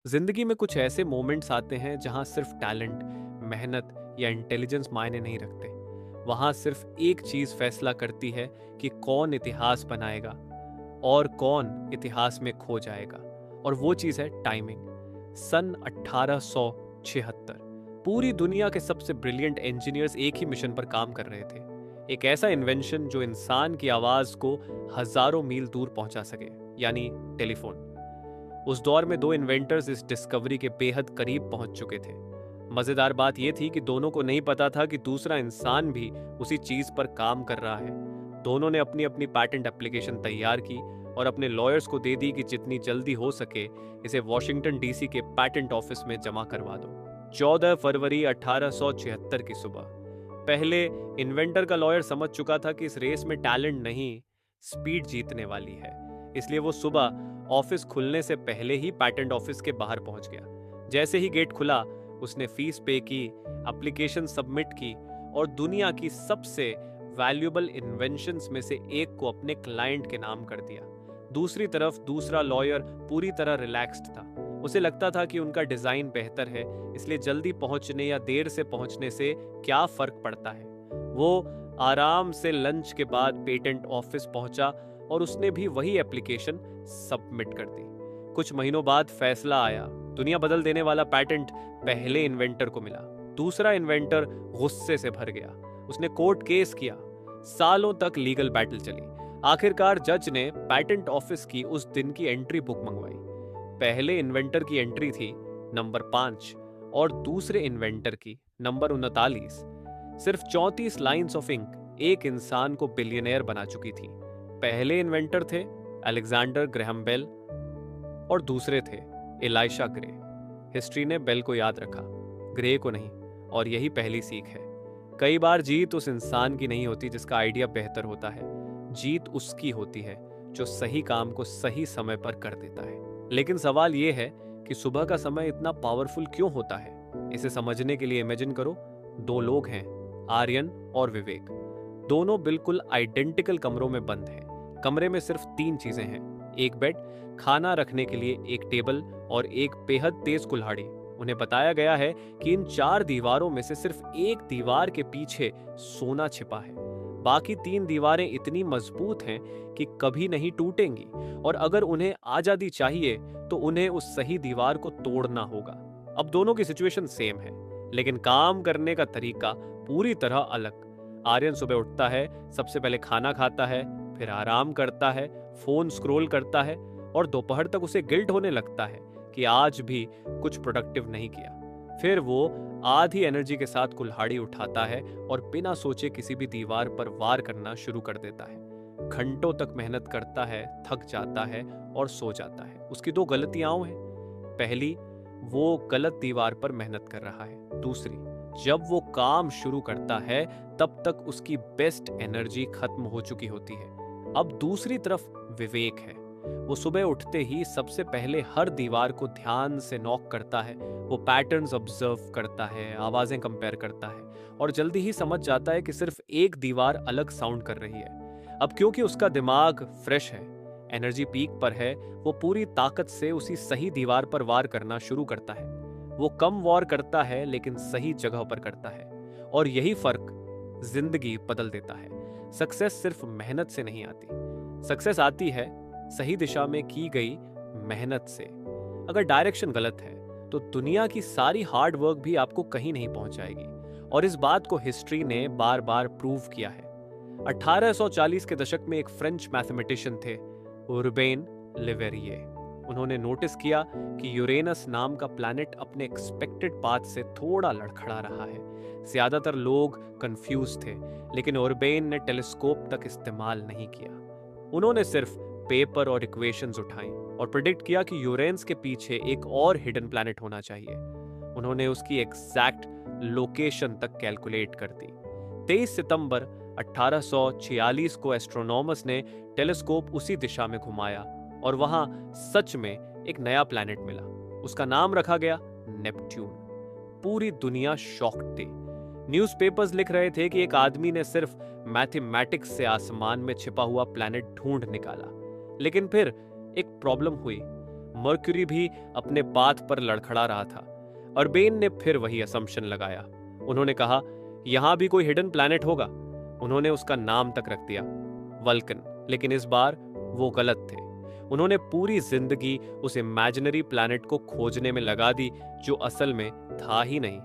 जिंदगी में कुछ ऐसे मोमेंट्स आते हैं जहां सिर्फ टैलेंट, मेहनत या इंटेलिजेंस मायने नहीं रखते। वहां सिर्फ एक चीज फैसला करती है कि कौन इतिहास बनाएगा और कौन इतिहास में खो जाएगा। और वो चीज है टाइमिंग। सन 1876। पूरी दुनिया के सबसे ब्रिलियंट इंजीनियर्स एक ही मिशन पर काम कर रहे थे। एक ऐसा इन्वेंशन जो इंसान की आवाज को हजारों मील दूर पहुंचा सके, यानी टेलीफोन। उस दौर में दो इन्वेंटर्स इस डिस्कवरी के बेहद करीब पहुंच चुके थे। मजेदार बात यह थी कि दोनों को नहीं पता था कि दूसरा इंसान भी उसी चीज पर काम कर रहा है। दोनों ने अपनी अपनी पैटेंट एप्लीकेशन तैयार की और अपने लॉयर्स को दे दी कि जितनी जल्दी हो सके इसे वॉशिंगटन डीसी के पैटेंट ऑफिस में जमा करवा दो। 14 फरवरी 1876 की सुबह। पहले इन्वेंटर का लॉयर समझ चुका था कि इस रेस में टैलेंट नहीं, स्पीड जीतने वाली है। इसलिए वो सुबह ऑफिस खुलने से पहले ही पैटेंट ऑफिस के बाहर पहुंच गया। जैसे ही गेट खुला, उसने फीस पे की, एप्लीकेशन सबमिट की और दुनिया की सबसे वैल्यूएबल इन्वेंशंस में से एक को अपने क्लाइंट के नाम कर दिया। दूसरी तरफ दूसरा लॉयर पूरी तरह रिलैक्स्ड था। उसे लगता था कि उनका डिजाइन बेहतर है, इसलिए जल्दी पहुंचने या देर से पहुंचने से क्या फर्क पड़ता है। वो आराम से लंच के बाद पेटेंट ऑफिस पहुंचा और उसने भी वही एप्लीकेशन सबमिट कर दी। कुछ महीनों बाद फैसला आया। दुनिया बदल देने वाला पैटेंट पहले इन्वेंटर को मिला। दूसरा इन्वेंटर गुस्से से भर गया। उसने कोर्ट केस किया। सालों तक लीगल बैटल चली। आखिरकार जज ने पैटेंट ऑफिस की उस दिन की एंट्री बुक मंगवाई। पहले इन्वेंटर की एंट्री थी नंबर 5 और दूसरे इन्वेंटर की नंबर 39। सिर्फ 34 लाइंस ऑफ इंक एक इंसान को बिलियनेयर बना चुकी थी। पहले इन्वेंटर थे अलेक्जेंडर ग्रैहम बेल और दूसरे थे एलाइशा ग्रे। हिस्ट्री ने बेल को याद रखा, ग्रे को नहीं। और यही पहली सीख है। कई बार जीत उस इंसान की नहीं होती जिसका आइडिया बेहतर होता है। जीत उसकी होती है जो सही काम को सही समय पर कर देता है। लेकिन सवाल यह है कि सुबह का समय इतना पावरफुल क्यों होता है। इसे समझने के लिए इमेजिन करो, दो लोग हैं, आर्यन और विवेक। दोनों बिल्कुल आइडेंटिकल कमरों में बंद हैं। कमरे में सिर्फ 3 चीजें हैं, एक बेड, खाना रखने के लिए एक टेबल और एक बेहद तेज कुल्हाड़ी। उन्हें बताया गया है कि इन 4 दीवारों में से सिर्फ एक दीवार के पीछे सोना छिपा है। बाकी 3 दीवारें इतनी मजबूत हैं कि कभी नहीं टूटेंगी। और अगर उन्हें आजादी चाहिए तो उन्हें उस सही दीवार को तोड़ना होगा। अब दोनों की सिचुएशन सेम है, लेकिन काम करने का तरीका पूरी तरह अलग। आर्यन सुबह उठता है, सबसे पहले खाना खाता है, फिर आराम करता है, फोन स्क्रॉल करता है और दोपहर तक उसे गिल्ट होने लगता है कि आज भी कुछ प्रोडक्टिव नहीं किया। फिर वो आधी एनर्जी के साथ कुल्हाड़ी उठाता है और बिना सोचे किसी भी दीवार पर वार करना शुरू कर देता है। घंटों तक मेहनत करता है, थक जाता है और सो जाता है। उसकी 2 गलतियां हैं। पहली, वो गलत दीवार पर मेहनत कर रहा है। दूसरी, जब वो काम शुरू करता है तब तक उसकी बेस्ट एनर्जी खत्म हो चुकी होती है। अब दूसरी तरफ विवेक है। वो सुबह उठते ही सबसे पहले हर दीवार को ध्यान से नॉक करता है। वो पैटर्न्स ऑब्जर्व करता है, आवाजें कंपेयर करता है और जल्दी ही समझ जाता है कि सिर्फ एक दीवार अलग साउंड कर रही है। अब क्योंकि उसका दिमाग फ्रेश है, एनर्जी पीक पर है, वो पूरी ताकत से उसी सही दीवार पर वार करना शुरू करता है। वो कम वार करता है लेकिन सही जगह पर करता है। और यही फर्क जिंदगी बदल देता है। सक्सेस सिर्फ मेहनत से नहीं आती, सक्सेस आती है सही दिशा में की गई मेहनत से। अगर डायरेक्शन गलत है तो दुनिया की सारी हार्ड वर्क भी आपको कहीं नहीं पहुंचाएगी। और इस बात को हिस्ट्री ने बार बार प्रूव किया है। 1840 के दशक में एक फ्रेंच मैथमेटिशियन थे, उर्बेन लेवेरिये। उन्होंने नोटिस किया कि यूरेनस नाम का प्लैनेट अपने एक्सपेक्टेड पाथ से थोड़ा लड़खड़ा रहा है। ज्यादातर लोग कंफ्यूज थे, लेकिन उर्बेन ने टेलीस्कोप तक इस्तेमाल नहीं किया। उन्होंने सिर्फ पेपर और इक्वेशंस उठाई और प्रिडिक्ट किया कि यूरेनस के पीछे एक और हिडन प्लैनेट होना चाहिए। उन्होंने उसकी एग्जैक्ट लोकेशन तक कैलकुलेट कर दी। 23 सितंबर 1846 को एस्ट्रोनॉमर्स ने टेलीस्कोप उसी दिशा में घुमाया और वहां सच में एक नया प्लैनेट मिला। उसका नाम रखा गया नेपट्यून। पूरी दुनिया शॉक्ड थी। न्यूज़पेपर्स लिख रहे थे कि एक आदमी ने सिर्फ मैथमेटिक्स से आसमान में छिपा हुआ प्लैनेट ढूंढ निकाला। लेकिन फिर एक प्रॉब्लम हुई। मर्क्यूरी भी अपने पाथ पर लड़खड़ा रहा था। अर्बेन ने फिर वही असम्पशन लगाया। उन्होंने कहा, यहां भी कोई हिडन प्लैनेट होगा। उन्होंने उसका नाम तक रख दिया, वल्कन। लेकिन इस बार वो गलत थे। उन्होंने पूरी जिंदगी उस इमेजिनरी प्लैनेट को खोजने में लगा दी जो असल में था ही नहीं।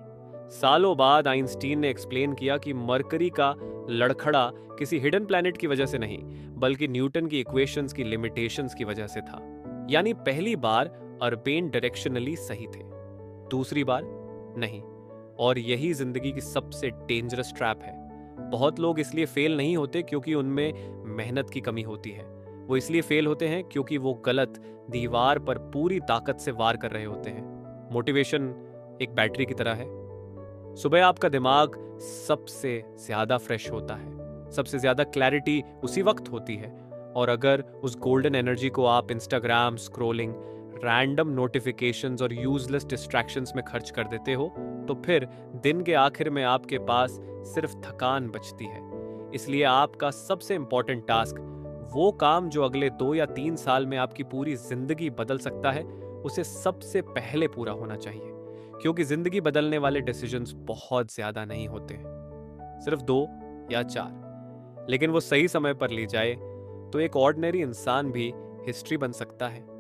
सालों बाद आइंस्टीन ने एक्सप्लेन किया कि मरकरी का लड़खड़ा किसी हिडन प्लैनेट की वजह से नहीं, बल्कि न्यूटन की इक्वेशंस की लिमिटेशंस की वजह से था। यानी पहली बार अर्बेन डायरेक्शनली सही थे, दूसरी बार नहीं। और यही जिंदगी की सबसे डेंजरस ट्रैप है। बहुत लोग इसलिए फेल नहीं होते क्योंकि उनमें मेहनत की कमी होती है। वो इसलिए फेल होते हैं क्योंकि वो गलत दीवार पर पूरी ताकत से वार कर रहे होते हैं। मोटिवेशन एक बैटरी की तरह है। सुबह आपका दिमाग सबसे ज्यादा फ्रेश होता है, सबसे ज्यादा क्लैरिटी उसी वक्त होती है। और अगर उस गोल्डन एनर्जी को आप इंस्टाग्राम स्क्रॉलिंग, रैंडम नोटिफिकेशंस और यूजलेस डिस्ट्रैक्शंस में खर्च कर देते हो, तो फिर दिन के आखिर में आपके पास सिर्फ थकान बचती है। इसलिए आपका सबसे इंपॉर्टेंट टास्क, वो काम जो अगले 2 या 3 साल में आपकी पूरी जिंदगी बदल सकता है, उसे सबसे पहले पूरा होना चाहिए। क्योंकि जिंदगी बदलने वाले डिसीजंस बहुत ज्यादा नहीं होते, सिर्फ 2 या 4। लेकिन वो सही समय पर ली जाए तो एक ऑर्डिनरी इंसान भी हिस्ट्री बन सकता है।